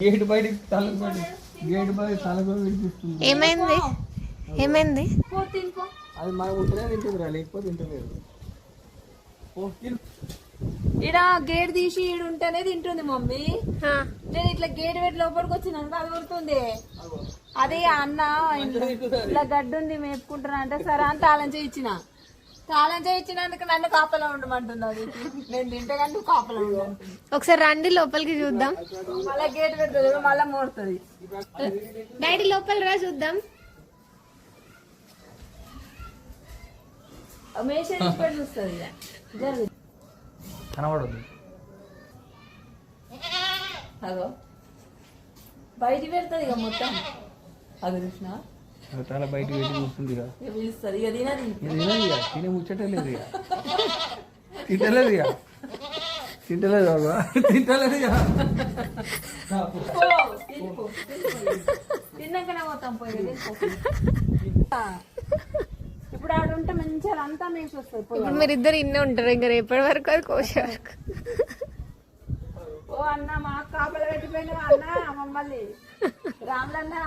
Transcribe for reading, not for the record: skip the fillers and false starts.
Gate బయట gate బయట తలకు వినిపిస్తుంది. ఏమైంది ఏమైంది? అది మనం ఉంటేనే తింటుంది రా, లేకపోతే తింటలేదు. ఇడ గేట్ తీసి ఈడు ఉంటేనే తింటుంది మమ్మీ. నేను ఇట్లా గేట్ పెట్టి లోపలికి వచ్చినాక అది కొడుతుంది. అదే అన్న ఇట్లా గడ్డి ఉంది మేపుకుంటున్నా అంటే సరే అని తాళం చేయించిన. తాళం చేయించినందుకు నన్ను కాపలా ఉండమంటుంది. అది నేను తింటే కానీ నువ్వు కాపలా ఉండమంటుంది. ఒకసారి రండి లోపలికి చూద్దాం. మళ్ళా గేట్ పెడుతుంది, మళ్ళా మోడుతుంది. డాడీ లోపల రా చూద్దాం. మేషన్ పెట్టి చూస్తుంది. జరుగు కనబడదు. అదో బయటికి పెడుతుంది ఇక మొత్తం. అది కృష్ణ తల బయట పెట్టి చూస్తుంది. పిలుస్తుంది ఇక తినది. తినే ముచ్చటే లేదు ఇక, తింటలేదు ఇక, తింటలేదు బాబా, తింటలేదు ఇక. తిన్నాకనే పోతాం పోయి. ఇప్పుడు ఆడ ఉంటే మంచిగా అంతా మేసి వస్తుంది. ఇప్పుడు మీరు ఇద్దరు ఇన్నే ఉంటారు ఇంకా రేపటి వరకు, అది కోసే వరకు. ఓ అన్న మాకు కాపలు పెట్టిపోయినా అన్న మమ్మల్ని రాములన్నా